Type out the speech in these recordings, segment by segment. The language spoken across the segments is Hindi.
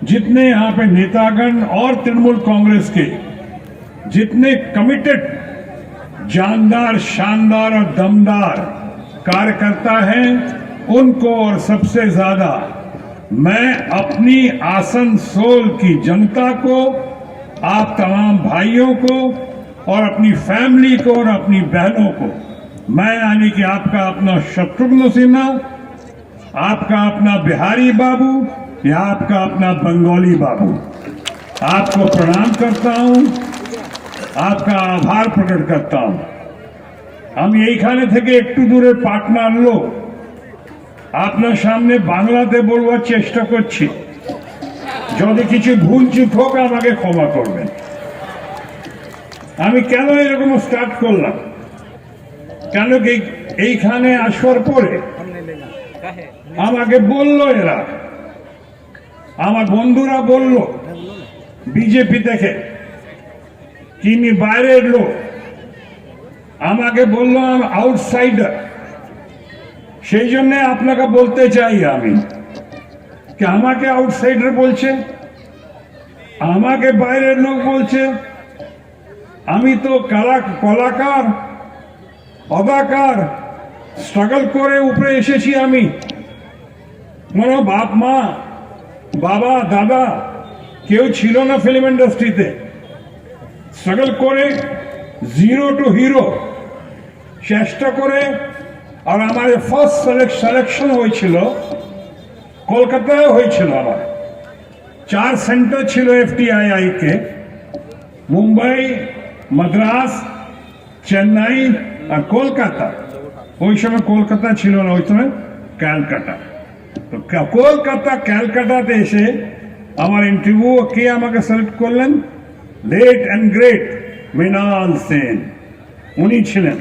जितने यहाँ पे नेतागण और तृणमूल कांग्रेस के जितने कमिटेड, जानदार, शानदार और दमदार कार्यकर्ता हैं, उनको और सबसे ज्यादा मैं अपनी आसनसोल की जनता को, आप तमाम भाइयों को और अपनी फैमिली को और अपनी बहनों को, मैं यानी कि आपका अपना शत्रुघ्न सिन्हा, आपका अपना बिहारी बाबू या आपका अपना बंगाली बाबू, आपको प्रणाम करता हूं, आपका आभार प्रकट करता हूं। আমি এইখানে থেকে একটু দূরে পাটনার লোক, আপনার সামনে বাংলাতে বলবার চেষ্টা করছি, যদি কিছু ভুল চুক হোক আমাকে ক্ষমা করবেন। আমি কেন এরকম স্টার্ট করলাম, কেন কি এইখানে আসার পরে আমাকে বললো, এরা আমার বন্ধুরা বলল বিজেপি থেকে তিনি বাইরের লোক, আমাকে বলল আমি আউটসাইডার। সেই জন্য আপনাকে বলতে চাই আমি কি আমাকে আউটসাইডার বলছে, আমাকে বাইরের লোক বলছে। আমি তো কলাকার, অদাকার, স্ট্রাগল করে উপরে এসেছি। আমি মনে বাপ মা, বাবা, দাদা কেউ ছিল না ফিল্ম ইন্ডাস্ট্রিতে। স্ট্রাগল করে জিরো টু হিরো চেষ্টা করে, আর আমার ফার্স্ট সিলেকশন হয়েছিল কলকাতায় হয়েছিল। আমার 4 সেন্টার ছিল FTII কে, মুম্বাই, মাদ্রাস, চেন্নাই আর কলকাতা। ওই সময় কলকাতা ছিল না, ওই সময় ক্যালকাটা। তো কলকাতা ক্যালকাটাতে এসে আমার ইন্টারভিউ কে আমাকে সিলেক্ট করলেন, late and great Mrinal Sen, উনি ছিলেন।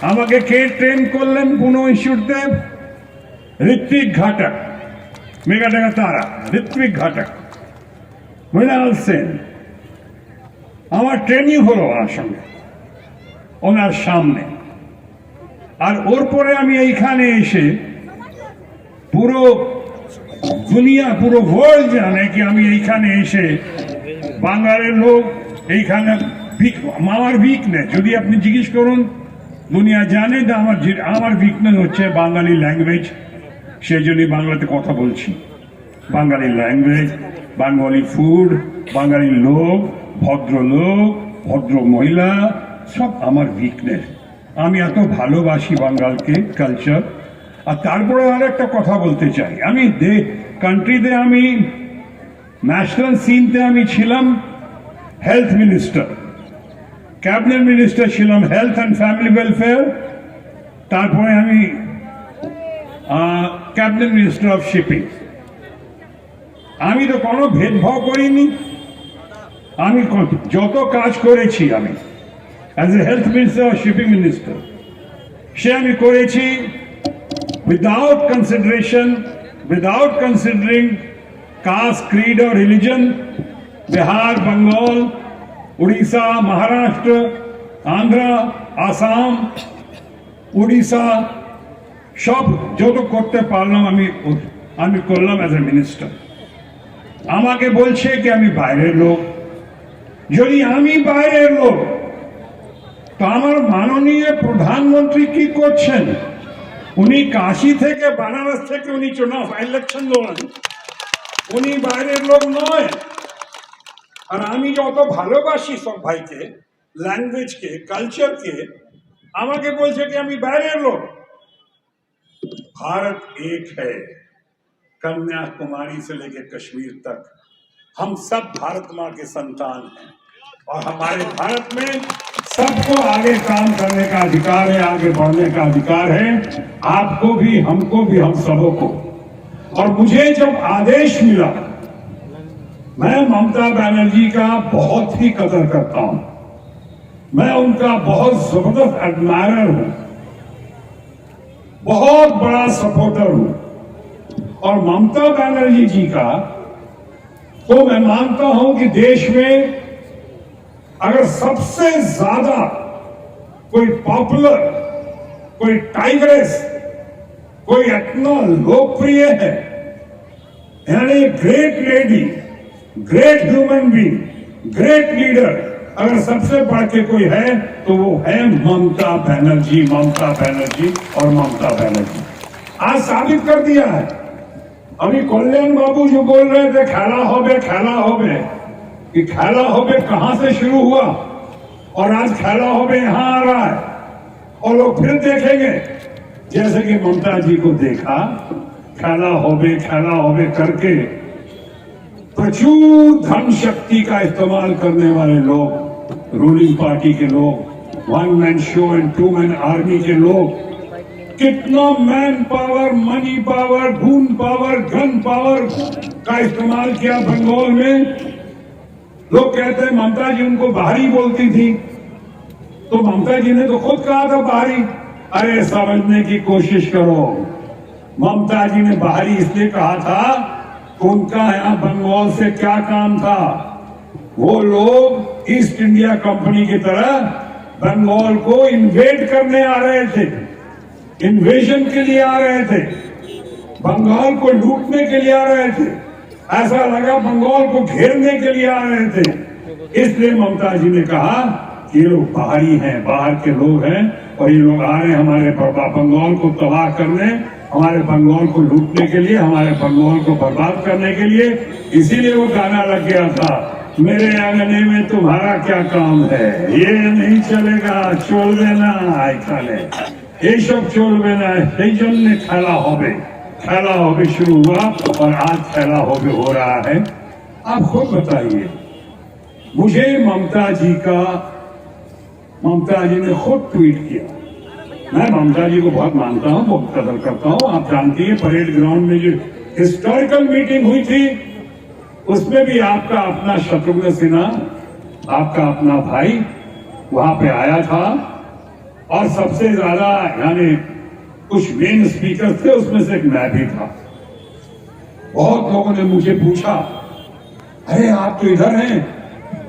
আমাকে কে ট্রেন করলেন পুনে ইনস্টিটিউটে, ঋত্বিক ঘাটক, মেগাডাঙ্গা তারা, ঋত্বিক ঘাটক, মৃণাল সেন। আমার ট্রেনিং হলো ওনার সঙ্গে, ওনার সামনে। আর ওর পরে আমি এইখানে এসে পুরো দুনিয়া, পুরো ওয়ার্ল্ড জানে কি আমি এইখানে এসে বাঙালির লোক, এইখানে আমার উইকনেস যদি আপনি জিজ্ঞেস করুন, দুনিয়া জানে যে আমার উইকনেস হচ্ছে বাঙালি ল্যাঙ্গুয়েজ। সেই জন্যই বাংলাতে কথা বলছি। বাঙালি ল্যাঙ্গুয়েজ, বাঙালি ফুড, বাঙালি লোক, ভদ্রলোক, ভদ্র মহিলা, সব আমার উইকনেস। আমি এত ভালোবাসি বাঙালকে, কালচার। আর তারপরে আর একটা কথা বলতে চাই, আমি কান্ট্রিতে, আমি ন্যাশনাল সিনতে আমি ছিলাম হেলথ মিনিস্টার, ক্যাবিনেট মিনিস্টার ছিলাম হেলথ অ্যান্ড ফ্যামিলি ওয়েলফেয়ার। তারপরে আমি ক্যাবিনেট মিনিস্টার অফ শিপিং। আমি তো কোনো ভেদভাব করিনি। আমি যত কাজ করেছি আমি as a health minister or shipping minister, সে আমি করেছি without consideration, without considering caste, creed or religion। Bihar, Bengal, Orissa, Maharashtra, Andhra, Assam, Orissa সব যত করতে পারলাম আমি করলাম অ্যাজ এ মিনিস্টার। আমাকে বলছে কি আমি বাইরের লোক। যদি আমি বাইরের লোক, তো আমার মাননীয় প্রধানমন্ত্রী কি করছেন? উনি কাশী থেকে, বানারস থেকে উনি চুনাव ইলেকশন লড়েন, উনি বাইরের লোক নয়। আর আমি যত ভালোবাসি সব ভাইকে, ল্যাঙ্গুয়েজকে, কালচারকে, আমাকে বলছে কি আমি বাইরের লোক। भारत एक है, कन्याकुमारी से लेकर कश्मीर तक हम सब भारत माँ के संतान हैं। और हमारे भारत में सबको आगे काम करने का अधिकार है, आगे बढ़ने का अधिकार है। आपको भी, हमको भी, हम सबों को। और मुझे जब आदेश मिला, मैं ममता बनर्जी का बहुत ही कदर करता हूं, मैं उनका बहुत जबरदस्त एडमायरर हूं, बहुत बड़ा सपोर्टर हूं। और ममता बनर्जी जी का तो मैं मानता हूं कि देश में अगर सबसे ज्यादा कोई पॉपुलर, कोई टाइग्रेस, कोई इतना लोकप्रिय है यानी great lady, great human being, great leader अगर सबसे बढ़ के कोई है तो वो है ममता बनर्जी, ममता बनर्जी और ममता बनर्जी। आज साबित कर दिया है। अभी कल्याण बाबू जो बोल रहे थे खेला होबे, कि खेला होबे कहां से शुरू हुआ और आज खेला होबे यहां आ रहा है और लोग फिर देखेंगे जैसे कि ममता जी को देखा खेला होबे करके प्रचुर धन शक्ति का इस्तेमाल करने वाले लोग, रूलिंग पार्टी के लोग, one man show and two man army के लोग, कितना मैन पावर, मनी पावर, खून पावर, गन पावर का इस्तेमाल किया बंगाल में। लोग कहते हैं ममता जी उनको बाहरी बोलती थी, तो ममता जी ने तो खुद कहा था बाहरी। अरे समझने की कोशिश करो, ममता जी ने बाहरी इसलिए कहा था उनका यहां बंगाल से क्या काम था। वो लोग ईस्ट इंडिया कंपनी की तरह बंगाल को इन्वेड करने आ रहे थे, इन्वेजन के लिए आ रहे थे, बंगाल को लूटने के लिए आ रहे थे। ऐसा लगा बंगाल को घेरने के लिए आ रहे थे। इसलिए ममता जी ने कहा कि ये लोग बाहरी हैं, बाहर के लोग हैं और ये लोग आ रहे हैं हमारे बंगाल को तबाह करने, हमारे बंगाल को लूटने के लिए, हमारे बंगाल को बर्बाद करने के लिए। इसीलिए वो गाना लग गया था, मेरे आंगने में तुम्हारा क्या काम है, ये नहीं चलेगा, चल देना आइकाले, ये सब चलबे ना। সেই জন্য খেলা হবে शुरू हुआ और आज खेला हो रहा है। आप खुद बताइए, मुझे ममता जी ने खुद ट्वीट किया। मैं ममता जी को बहुत मानता हूं, बहुत कदर करता हूं। आप जानती हैं परेड ग्राउंड में जो हिस्टोरिकल मीटिंग हुई थी उसमें भी आपका अपना शत्रुघ्न सिन्हा, आपका अपना भाई वहां पे आया था और सबसे ज्यादा यानी कुछ मेन स्पीकर थे, उसमें से एक मैं भी था। बहुत लोगों ने मुझे पूछा, अरे आप तो इधर हैं,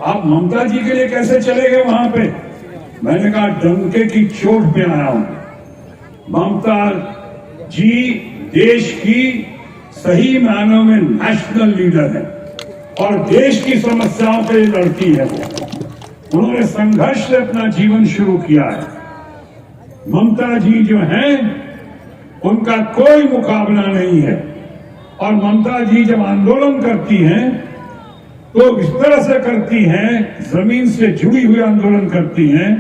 आप ममता जी के लिए कैसे चले गए वहां पे? मैंने कहा डंके की चोट पे आया हूं। ममता जी देश की सही मायनों में नेशनल लीडर है और देश की समस्याओं के लिए लड़ती है। वो उन्होंने संघर्ष से अपना जीवन शुरू किया है। ममता जी जो हैं उनका कोई मुकाबला नहीं है और ममता जी जब आंदोलन करती हैं तो इस तरह से करती हैं, जमीन से जुड़ी हुई आंदोलन करती हैं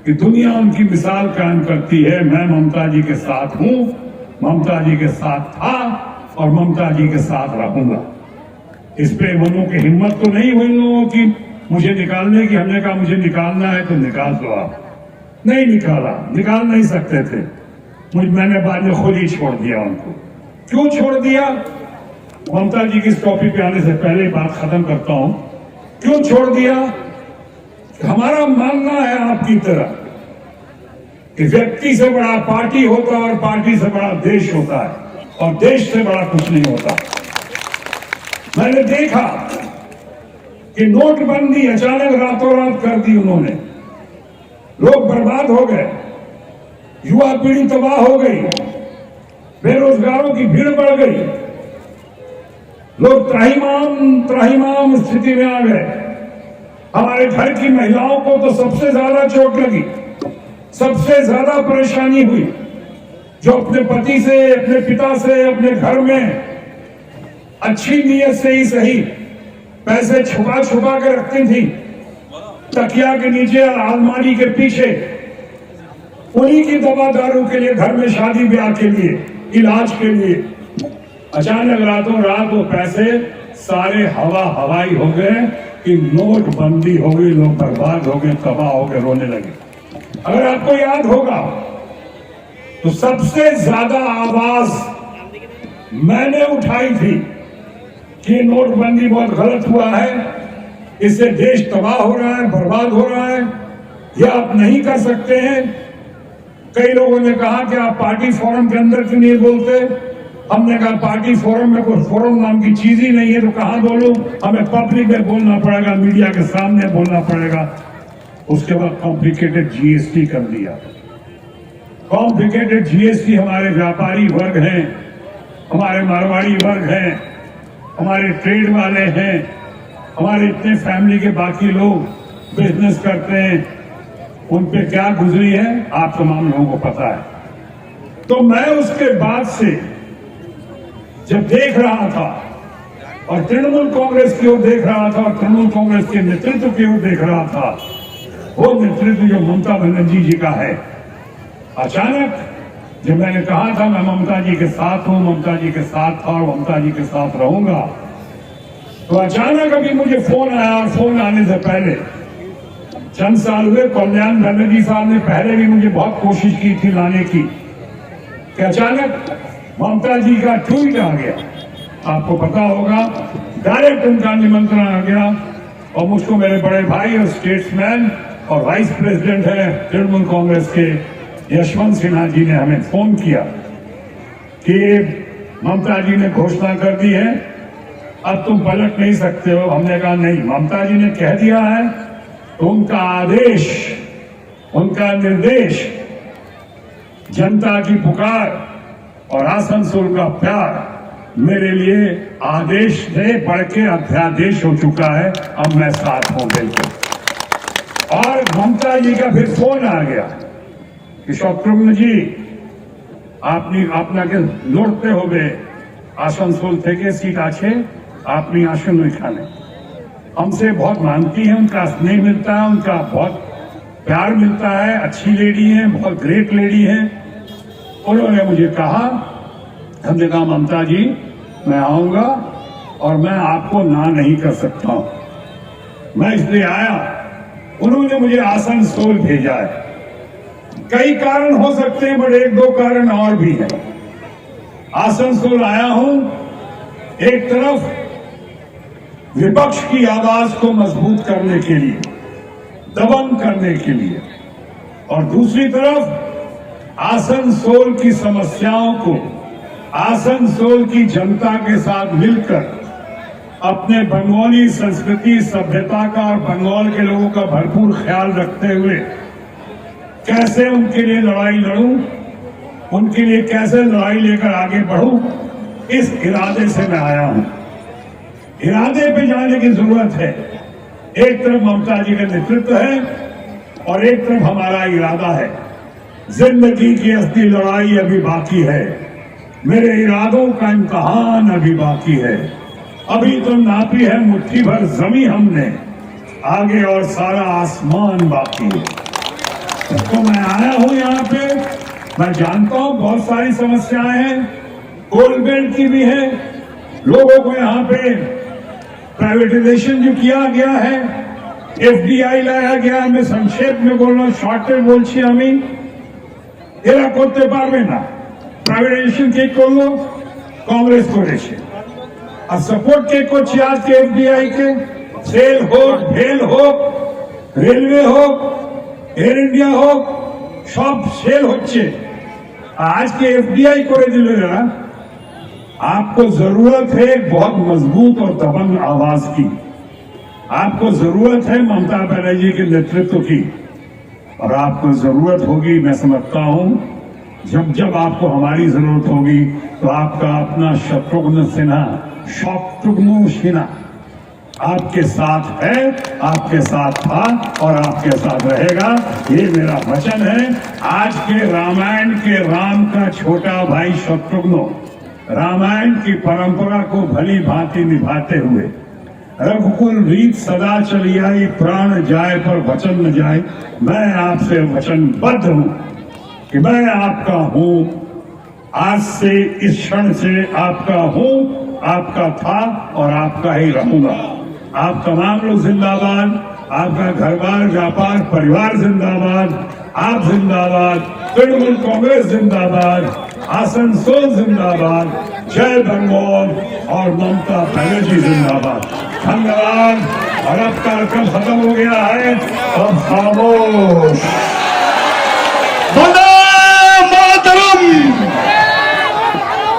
कि दुनिया उनकी मिसाल कायम करती है। मैं ममता जी के साथ हूं, ममता जी के साथ था और ममता जी के साथ रहूंगा। इस पे मनों की हिम्मत तो नहीं हुई लोगों की मुझे निकालने की। हमने कहा मुझे निकालना है तो निकाल दो। आप नहीं निकाला, निकाल नहीं सकते थे। मैंने बाद में खुद ही छोड़ दिया उनको। क्यों छोड़ दिया? ममता जी की इस टॉपिक पे आने से पहले बात खत्म करता हूं। क्यों छोड़ दिया? हमारा मानना है आपकी तरह कि व्यक्ति से बड़ा पार्टी होता है और पार्टी से बड़ा देश होता है और देश से बड़ा कुछ नहीं होता। मैंने देखा कि नोटबंदी अचानक रातों रात कर दी उन्होंने, लोग बर्बाद हो गए, युवा पीढ़ी तबाह हो गई, बेरोजगारों की भीड़ बढ़ गई, लोग त्राहिमाम स्थिति में आ गए। हमारे घर की महिलाओं को तो सबसे ज्यादा चोट लगी, सबसे ज्यादा परेशानी हुई, जो अपने पति से, अपने पिता से, अपने घर में अच्छी नीयत से ही सही पैसे छुपा छुपा के रखती थी तकिया के नीचे और अलमारी के पीछे, उन्हीं की दवा दारू के लिए, घर में शादी ब्याह के लिए, इलाज के लिए। अचानक रातों रात वो पैसे सारे हवाई हो गए कि नोटबंदी हो गई, लोग बर्बाद हो गए, तबाह हो गए, रोने लगे। अगर आपको याद होगा तो सबसे ज्यादा आवाज मैंने उठाई थी कि नोटबंदी बहुत गलत हुआ है, इससे देश तबाह हो रहा है, बर्बाद हो रहा है, यह आप नहीं कर सकते हैं। कई लोगों ने कहा कि आप पार्टी फोरम के अंदर क्यों नहीं बोलते? हमने कहा पार्टी फोरम में कोई फोरम नाम की चीज ही नहीं है, तो कहां बोलूं? हमें पब्लिक में बोलना पड़ेगा, मीडिया के सामने बोलना पड़ेगा। उसके बाद कॉम्प्लिकेटेड जीएसटी कर दिया। कॉम्प्लिकेटेड जीएसटी हमारे व्यापारी वर्ग हैं, हमारे मारवाड़ी वर्ग हैं, हमारे ट्रेड वाले हैं, हमारे इतने फैमिली के बाकी लोग बिजनेस करते हैं, उन पे क्या गुजरी है आप तमाम लोगों को पता है। तो मैं उसके बाद से जब देख रहा था और तृणमूल कांग्रेस की ओर देख रहा था और तृणमूल कांग्रेस के नेतृत्व की ओर देख रहा था, वो नेतृत्व जो ममता बनर्जी जी का है, अचानक जब मैंने कहा था मैं ममता जी के साथ हूं, ममता जी के साथ था और ममता जी के साथ रहूंगा, तो अचानक अभी मुझे फोन आया और फोन आने से पहले चंद साल हुए कल्याण बनर्जी साहब ने पहले भी मुझे बहुत कोशिश की थी लाने की, कि अचानक ममता जी का ट्वीट आ गया, आपको पता होगा, डायरेक्ट उनका निमंत्रण आ गया और मुझको मेरे बड़े भाई और स्टेट्समैन और वाइस प्रेसिडेंट है तृणमूल कांग्रेस के यशवंत सिन्हा जी ने हमें फोन किया कि ममता जी ने घोषणा कर दी है, अब तुम पलट नहीं सकते हो। हमने कहा नहीं, ममता जी ने कह दिया है तो उनका आदेश, उनका निर्देश, जनता की पुकार और आसनसोल का प्यार मेरे लिए आदेश से बढ़ के अध्यादेश हो चुका है। अब मैं साथ हूं बिल्कुल। और ममता जी का फिर फोन आ गया कि शत्रुघ्न जी আপনি আপনাকে লড়তে হবে आसनसोल থেকে सीट আছে, আপনি আসুন ওইখানে। हमसे बहुत मानती है, उनका स्नेह मिलता है, उनका बहुत प्यार मिलता है, अच्छी लेडी है, बहुत ग्रेट लेडी है। उन्होंने मुझे कहा, हमने कहा ममता जी मैं आऊंगा और मैं आपको ना नहीं कर सकता हूं, मैं इसलिए आया। उन्होंने मुझे आसनसोल भेजा है, कई कारण हो सकते हैं, बट एक दो कारण और भी हैं। आसनसोल आया हूं एक तरफ विपक्ष की आवाज को मजबूत करने के लिए, दबंग करने के लिए, और दूसरी तरफ आसनसोल की समस्याओं को आसनसोल की जनता के साथ मिलकर अपने बंगाली संस्कृति सभ्यता का और बंगाल के लोगों का भरपूर ख्याल रखते हुए कैसे उनके लिए लड़ाई लड़ूं, उनके लिए कैसे लड़ाई लेकर आगे बढ़ूं, इस इरादे से मैं आया हूं। इरादे पे जाने की जरूरत है। एक तरफ ममता जी का नेतृत्व है और एक तरफ हमारा इरादा है। जिंदगी की असली लड़ाई अभी बाकी है, मेरे इरादों का इम्तहान अभी बाकी है। अभी तो नापी है मुट्ठी भर जमीन हमने, आगे और सारा आसमान बाकी है। तो मैं आया हूं यहाँ पे, मैं जानता हूं बहुत सारी समस्याएं हैं, कोल बेल्ट की भी है, लोगों को यहाँ पे प्राइवेटाइजेशन जो किया गया है, एफडीआई लाया गया है। मैं संक्षेप में बोल रहा हूँ, शॉर्टे बोलছি আমি, এরা করতে পারবে না। প্রাইভেটাইজেশন কে করলো? কংগ্রেস করেছে। আর সাপোর্ট কে করছে আজকে এফডিআই কে? সেল হোক, ভেল হোক, রেলওয়ে হোক, এয়ার ইন্ডিয়া হোক, সব সেল হচ্ছে। आज के एफडीआई করে দিল এরা। आपको जरूरत है एक बहुत मजबूत और दबंग आवाज की, आपको जरूरत है ममता बनर्जी के नेतृत्व की, और आपको जरूरत होगी, मैं समझता हूं, जब जब आपको हमारी जरूरत होगी तो आपका अपना शत्रुघ्न सिन्हा आपके साथ है, आपके साथ था और आपके साथ रहेगा। ये मेरा वचन है। आज के रामायण के राम का छोटा भाई शत्रुघ्न रामायण की परंपरा को भली भांति निभाते हुए, रघुकुल रीत सदा चली आई, प्राण जाए पर वचन न जाए, मैं आपसे वचनबद्ध हूं कि मैं आपका हूं। आज से, इस क्षण से आपका हूं, आपका था और आपका ही रहूंगा। आप तमाम लोग जिंदाबाद, आपका घर बार व्यापार परिवार जिंदाबाद, आप जिंदाबाद, तृणमूल कांग्रेस जिंदाबाद, आसनसोल जिंदाबाद, जय बंगाल और ममता बनर्जी जिंदाबाद। धन्यवाद। और अब कार्यक्रम खत्म हो गया है, अब खामोश। वंदे मातरम।